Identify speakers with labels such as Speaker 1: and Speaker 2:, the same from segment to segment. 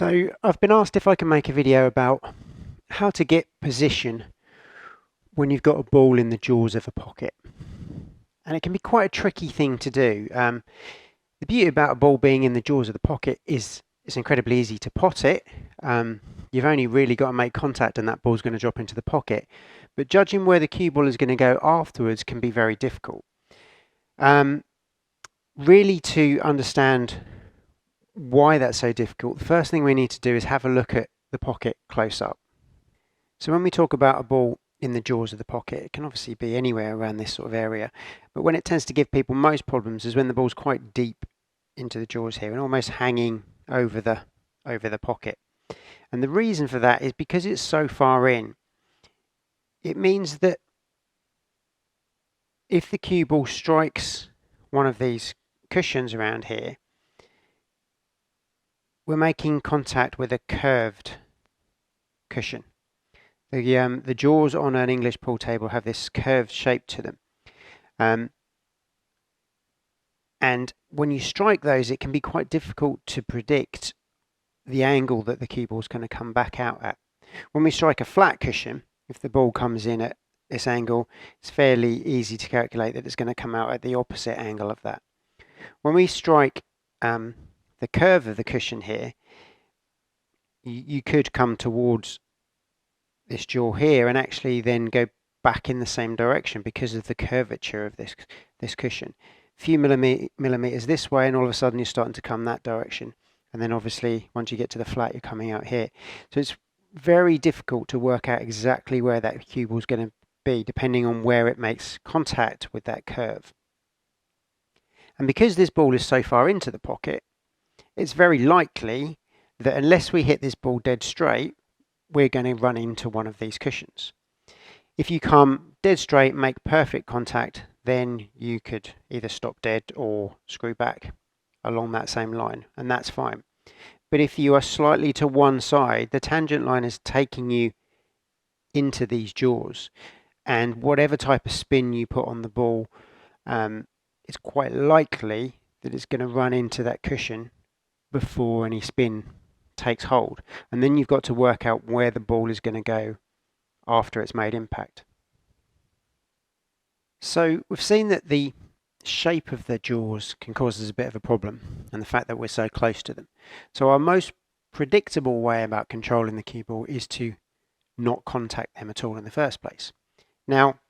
Speaker 1: So I've been asked if I can make a video about how to get position when you've got a ball in the jaws of a pocket. And it can be quite a tricky thing to do. The beauty about a ball being in the jaws of the pocket is it's incredibly easy to pot it. You've only really got to make contact and that ball's going to drop into the pocket. But judging where the cue ball is going to go afterwards can be very difficult. Really, to understand why that's so difficult, the first thing we need to do is have a look at the pocket close up. So when we talk about a ball in the jaws of the pocket, it can obviously be anywhere around this sort of area, but when it tends to give people most problems is when the ball's quite deep into the jaws here and almost hanging over the pocket. And the reason for that is because it's so far in, it means that if the cue ball strikes one of these cushions around here, we're making contact with a curved cushion. The jaws on an English pool table have this curved shape to them. And when you strike those, it can be quite difficult to predict the angle that the cue ball is going to come back out at. When we strike a flat cushion, if the ball comes in at this angle, it's fairly easy to calculate that it's going to come out at the opposite angle of that. When we strike the curve of the cushion here, you could come towards this jaw here and actually then go back in the same direction because of the curvature of this cushion. A few millimeters this way and all of a sudden you're starting to come that direction, and then obviously once you get to the flat you're coming out here. So it's very difficult to work out exactly where that cue ball is going to be depending on where it makes contact with that curve. And because this ball is so far into the pocket, it's very likely that unless we hit this ball dead straight, we're going to run into one of these cushions. If you come dead straight, make perfect contact, then you could either stop dead or screw back along that same line, and that's fine. But if you are slightly to one side, the tangent line is taking you into these jaws, and whatever type of spin you put on the ball, it's quite likely that it's going to run into that cushion before any spin takes hold, and then you've got to work out where the ball is going to go after it's made impact. So we've seen that the shape of the jaws can cause us a bit of a problem, and the fact that we're so close to them. So our most predictable way about controlling the cue ball is to not contact them at all in the first place. Now,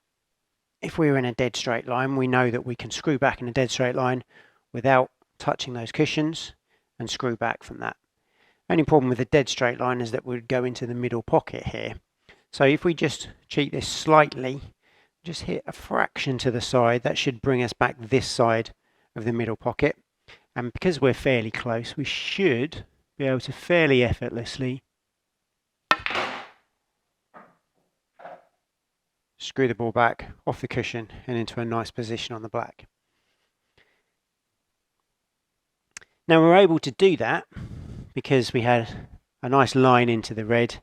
Speaker 1: if we're in a dead straight line, we know that we can screw back in a dead straight line without touching those cushions and screw back from that. Only problem with a dead straight line is that we'd go into the middle pocket here. So if we just cheat this slightly, just hit a fraction to the side, that should bring us back this side of the middle pocket. And because we're fairly close, we should be able to fairly effortlessly screw the ball back off the cushion and into a nice position on the black. Now we're able to do that because we had a nice line into the red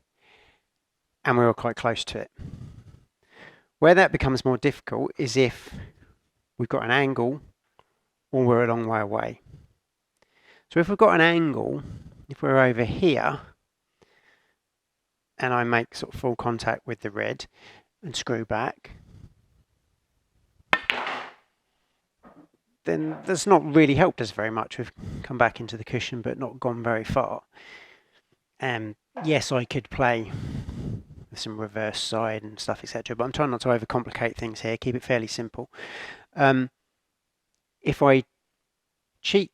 Speaker 1: and we were quite close to it. Where that becomes more difficult is if we've got an angle or we're a long way away. So if we've got an angle, if we're over here and I make sort of full contact with the red and screw back, then that's not really helped us very much. We've come back into the cushion but not gone very far. Yes, I could play with some reverse side and stuff, etc., but I'm trying not to overcomplicate things here, keep it fairly simple. If I cheat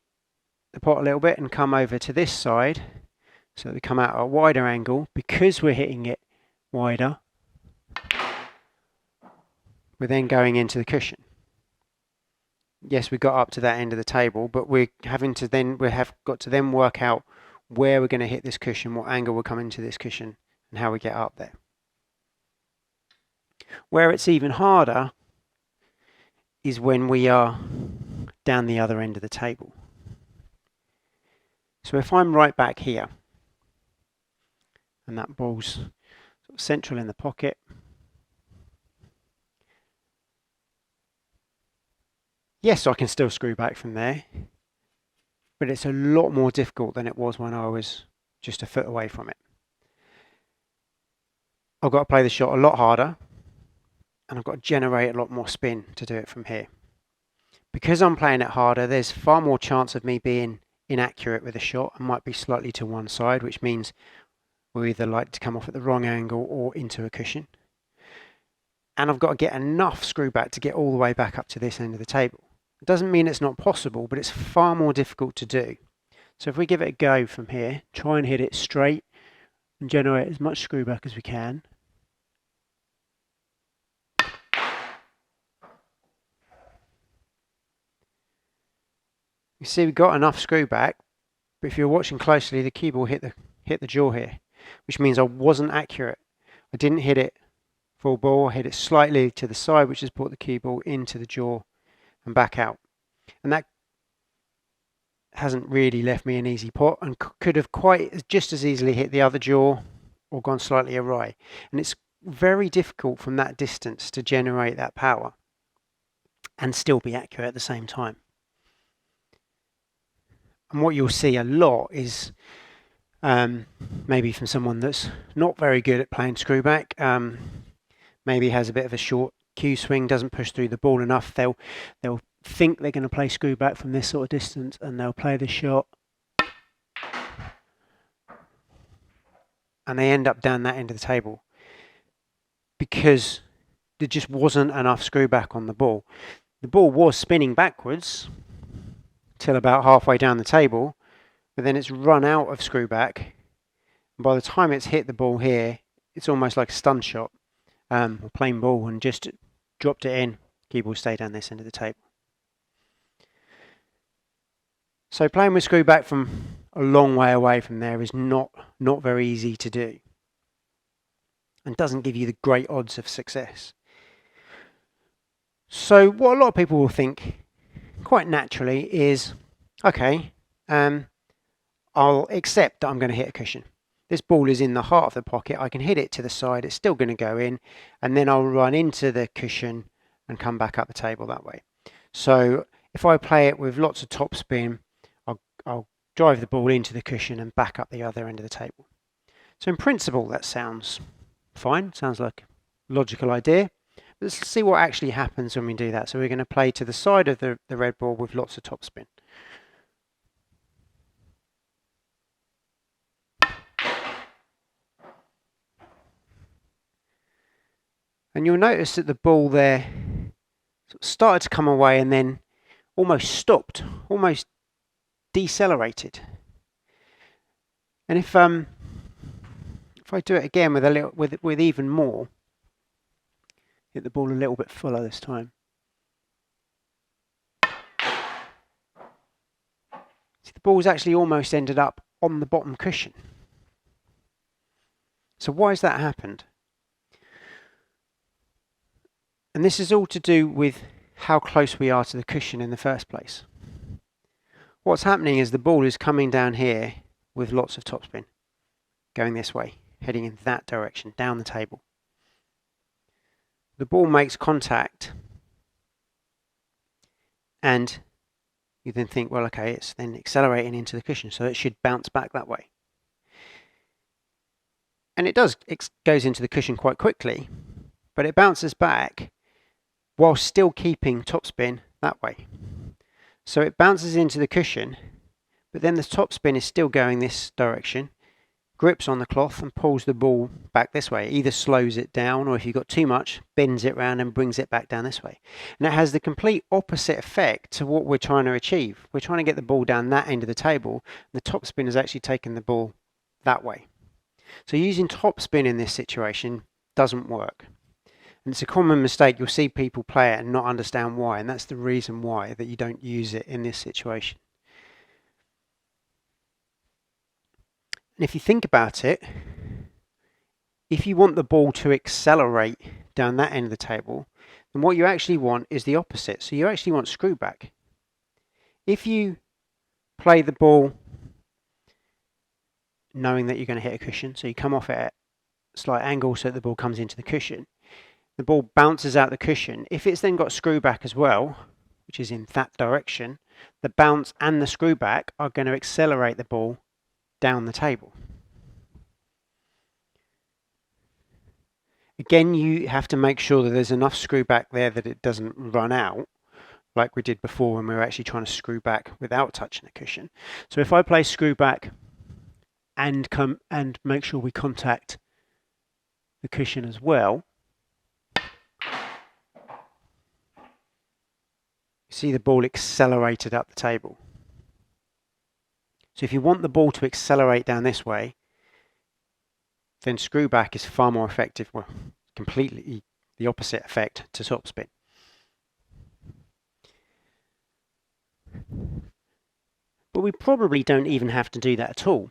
Speaker 1: the pot a little bit and come over to this side, so that we come out at a wider angle, because we're hitting it wider, we're then going into the cushion. Yes, we got up to that end of the table, but we have got to then work out where we're going to hit this cushion, what angle we're coming to this cushion, and how we get up there. Where it's even harder is when we are down the other end of the table. So if I'm right back here, and that ball's sort of central in the pocket, yes, I can still screw back from there, but it's a lot more difficult than it was when I was just a foot away from it. I've got to play the shot a lot harder, and I've got to generate a lot more spin to do it from here. Because I'm playing it harder, there's far more chance of me being inaccurate with a shot. I might be slightly to one side, which means we'll either like to come off at the wrong angle or into a cushion. And I've got to get enough screw back to get all the way back up to this end of the table. It doesn't mean it's not possible, but it's far more difficult to do. So if we give it a go from here, try and hit it straight and generate as much screw back as we can. You see we've got enough screw back, but if you're watching closely, the cue ball hit the jaw here, which means I wasn't accurate. I didn't hit it full ball, I hit it slightly to the side, which has brought the cue ball into the jaw and back out. And that hasn't really left me an easy pot, and could have just as easily hit the other jaw or gone slightly awry. And it's very difficult from that distance to generate that power and still be accurate at the same time. And what you'll see a lot is maybe from someone that's not very good at playing screw back, maybe has a bit of a short cue swing, doesn't push through the ball enough, they'll think they're going to play screw back from this sort of distance, and they'll play the shot and they end up down that end of the table because there just wasn't enough screw back on the ball. The ball was spinning backwards till about halfway down the table, but then it's run out of screw back, and by the time it's hit the ball here, it's almost like a stun shot, or plain ball, and just dropped it in. Cue ball stay down this end of the table. So playing with screw back from a long way away from there is not very easy to do, and doesn't give you the great odds of success. So what a lot of people will think quite naturally is, okay, I'll accept that I'm going to hit a cushion. This ball is in the heart of the pocket, I can hit it to the side, it's still going to go in, and then I'll run into the cushion and come back up the table that way. So if I play it with lots of topspin, I'll drive the ball into the cushion and back up the other end of the table. So in principle that sounds fine, sounds like a logical idea. Let's see what actually happens when we do that. So we're going to play to the side of the red ball with lots of topspin. And you'll notice that the ball there started to come away and then almost stopped, almost decelerated. And if I do it again with even more, hit the ball a little bit fuller this time. See, the ball's actually almost ended up on the bottom cushion. So why has that happened? And this is all to do with how close we are to the cushion in the first place. What's happening is the ball is coming down here with lots of topspin, going this way, heading in that direction, down the table. The ball makes contact, and you then think, well, okay, it's then accelerating into the cushion, so it should bounce back that way. And it does, it goes into the cushion quite quickly, but it bounces back while still keeping topspin that way. So it bounces into the cushion, but then the topspin is still going this direction, grips on the cloth and pulls the ball back this way. It either slows it down, or if you've got too much, bends it round and brings it back down this way. And it has the complete opposite effect to what we're trying to achieve. We're trying to get the ball down that end of the table, and the topspin has actually taken the ball that way. So using topspin in this situation doesn't work. And it's a common mistake. You'll see people play it and not understand why, and that's the reason why that you don't use it in this situation. And if you think about it, if you want the ball to accelerate down that end of the table, then what you actually want is the opposite. So you actually want screw back. If you play the ball knowing that you're going to hit a cushion, so you come off it at a slight angle so that the ball comes into the cushion, the ball bounces out the cushion. If it's then got screw back as well, which is in that direction, the bounce and the screw back are going to accelerate the ball down the table. Again, you have to make sure that there's enough screw back there that it doesn't run out, like we did before when we were actually trying to screw back without touching the cushion. So if I play screw back and come and make sure we contact the cushion as well, see the ball accelerated up the table. So if you want the ball to accelerate down this way, then screw back is far more effective, well, completely the opposite effect to topspin. But we probably don't even have to do that at all.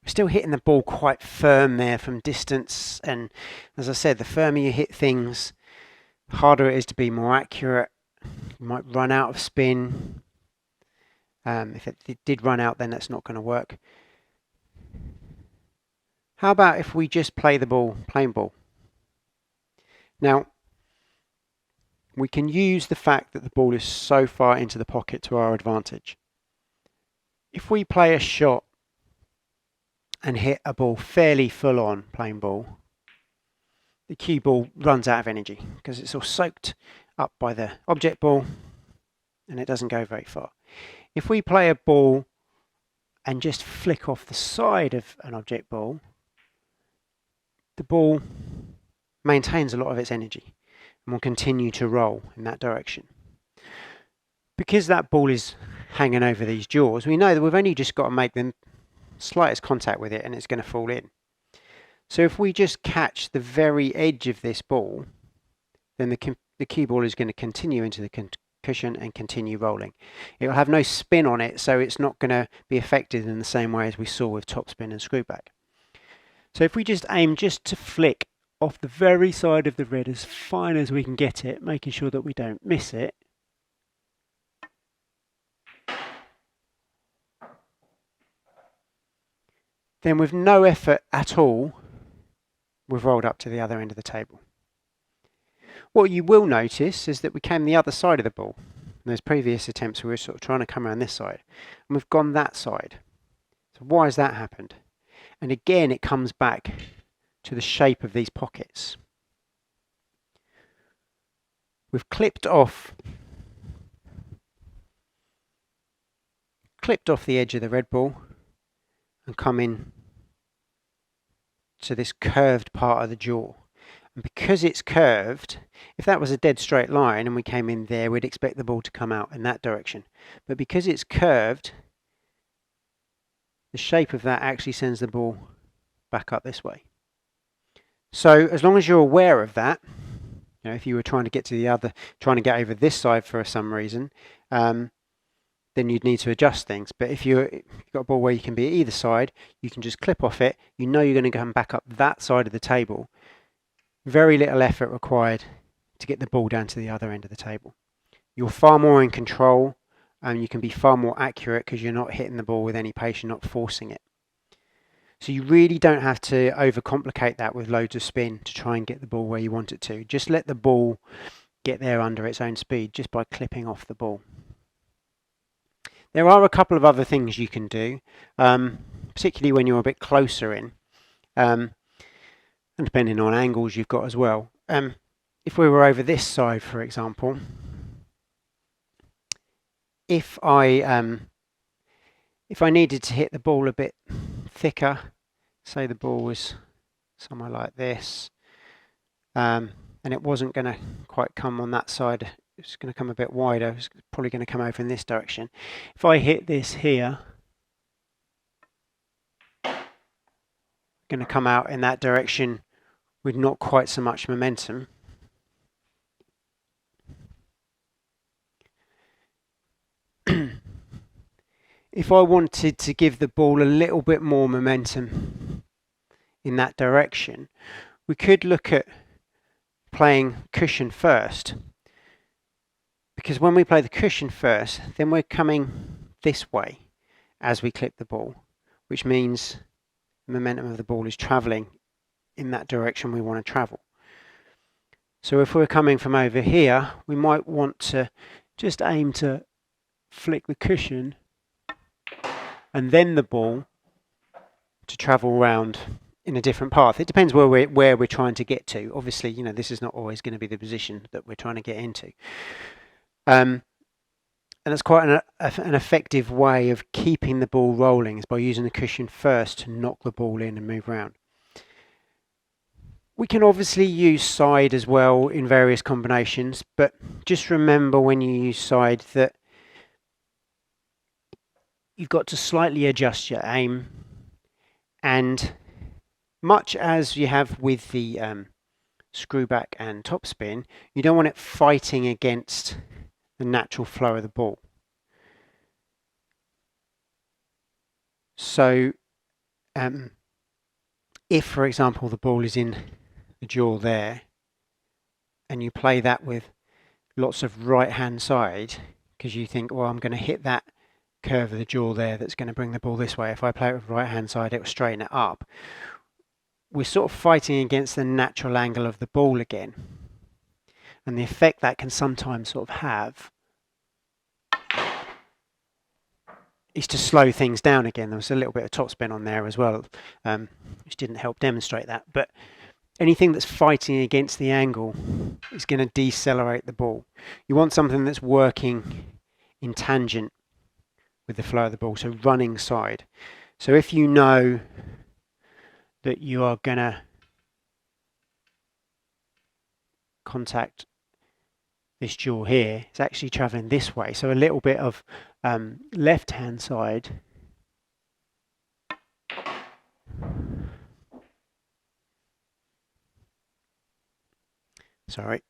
Speaker 1: We're still hitting the ball quite firm there from distance, and as I said, the firmer you hit things, the harder it is to be more accurate. You might run out of spin. If it did run out, then that's not going to work. How about if we just play the ball, plain ball? Now, we can use the fact that the ball is so far into the pocket to our advantage. If we play a shot and hit a ball fairly full on, plain ball, the cue ball runs out of energy because it's all soaked up by the object ball and it doesn't go very far. If we play a ball and just flick off the side of an object ball, the ball maintains a lot of its energy and will continue to roll in that direction. Because that ball is hanging over these jaws, we know that we've only just got to make the slightest contact with it and it's going to fall in. So if we just catch the very edge of this ball, then the cue ball is going to continue into the cushion and continue rolling. It will have no spin on it, so it's not going to be affected in the same way as we saw with topspin and screw back. So if we just aim just to flick off the very side of the red as fine as we can get it, making sure that we don't miss it, then with no effort at all, we've rolled up to the other end of the table. What you will notice is that we came the other side of the ball. In those previous attempts, we were sort of trying to come around this side, and we've gone that side. So why has that happened? And again, it comes back to the shape of these pockets. We've clipped off the edge of the red ball and come in to this curved part of the jaw. And because it's curved, if that was a dead straight line and we came in there, we'd expect the ball to come out in that direction. But because it's curved, the shape of that actually sends the ball back up this way. So as long as you're aware of that, you know, if you were trying to get to the other, trying to get over this side for some reason, then you'd need to adjust things. But if you've got a ball where you can be at either side, you can just clip off it. You know you're going to come back up that side of the table. Very little effort required to get the ball down to the other end of the table. You're far more in control and you can be far more accurate because you're not hitting the ball with any pace, you're not forcing it. So you really don't have to overcomplicate that with loads of spin to try and get the ball where you want it to. Just let the ball get there under its own speed just by clipping off the ball. There are a couple of other things you can do, particularly when you're a bit closer in, and depending on angles you've got as well. If we were over this side, for example, if I needed to hit the ball a bit thicker, say the ball was somewhere like this, and it wasn't going to quite come on that side, it's going to come a bit wider, it's probably going to come over in this direction. If I hit this here, going to come out in that direction with not quite so much momentum. If I wanted to give the ball a little bit more momentum in that direction, we could look at playing cushion first. Because when we play the cushion first, then we're coming this way as we clip the ball, which means the momentum of the ball is travelling in that direction we want to travel. So if we're coming from over here, we might want to just aim to flick the cushion and then the ball to travel round in a different path. It depends where we're trying to get to. Obviously, you know, this is not always going to be the position that we're trying to get into. And it's quite an effective way of keeping the ball rolling, is by using the cushion first to knock the ball in and move around. We can obviously use side as well in various combinations, but just remember when you use side that you've got to slightly adjust your aim, and much as you have with the screw back and topspin, you don't want it fighting against the natural flow of the ball. So if, for example, the ball is in the jaw there, and you play that with lots of right hand side, because you think, well, I'm going to hit that curve of the jaw there that's going to bring the ball this way. If I play it with right hand side, it will straighten it up. We're sort of fighting against the natural angle of the ball again, and the effect that can sometimes sort of have is to slow things down again. There was a little bit of topspin on there as well, which didn't help demonstrate that, but anything that's fighting against the angle is going to decelerate the ball. You want something that's working in tangent with the flow of the ball, so running side. So if you know that you are going to contact this jaw here, it's actually traveling this way, so a little bit of left hand side sorry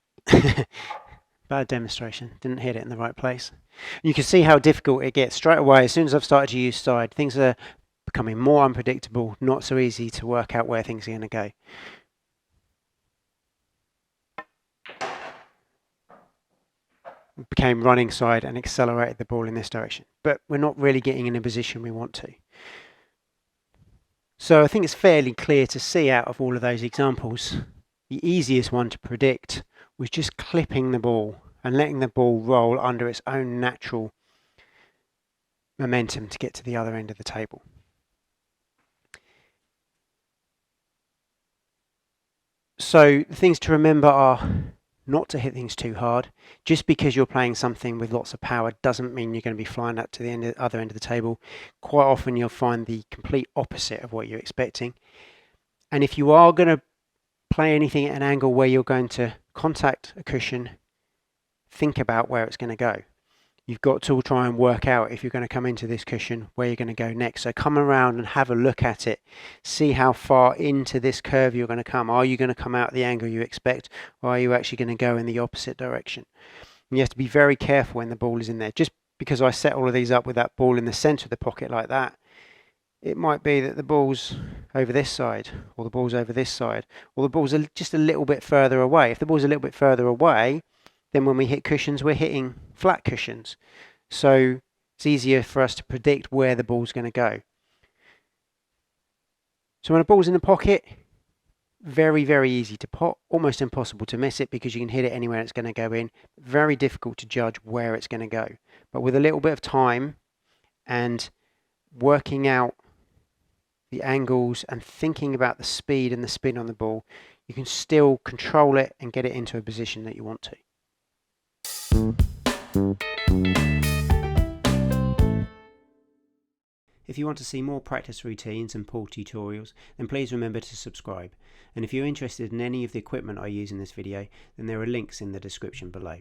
Speaker 1: bad demonstration, didn't hit it in the right place. You can see how difficult it gets straight away. As soon as I've started to use side, things are becoming more unpredictable, not so easy to work out where things are going to go. It became running side and accelerated the ball in this direction, but we're not really getting in a position we want to. So I think it's fairly clear to see out of all of those examples, the easiest one to predict was just clipping the ball and letting the ball roll under its own natural momentum to get to the other end of the table. So the things to remember are not to hit things too hard. Just because you're playing something with lots of power doesn't mean you're going to be flying up to the other end of the table. Quite often you'll find the complete opposite of what you're expecting. And if you are going to play anything at an angle where you're going to contact a cushion, think about where it's going to go. You've got to try and work out, if you're going to come into this cushion, where you're going to go next. So come around and have a look at it. See how far into this curve you're going to come. Are you going to come out the angle you expect, or are you actually going to go in the opposite direction? And you have to be very careful when the ball is in there. Just because I set all of these up with that ball in the center of the pocket like that, it might be that the ball's over this side, or the ball's over this side, or the ball's just a little bit further away. If the ball's a little bit further away, then when we hit cushions, we're hitting flat cushions. So it's easier for us to predict where the ball's going to go. So when a ball's in the pocket, very, very easy to pot. Almost impossible to miss it because you can hit it anywhere it's going to go in. Very difficult to judge where it's going to go. But with a little bit of time and working out the angles and thinking about the speed and the spin on the ball, you can still control it and get it into a position that you want to. If you want to see more practice routines and pool tutorials, then please remember to subscribe. And if you're interested in any of the equipment I use in this video, then there are links in the description below.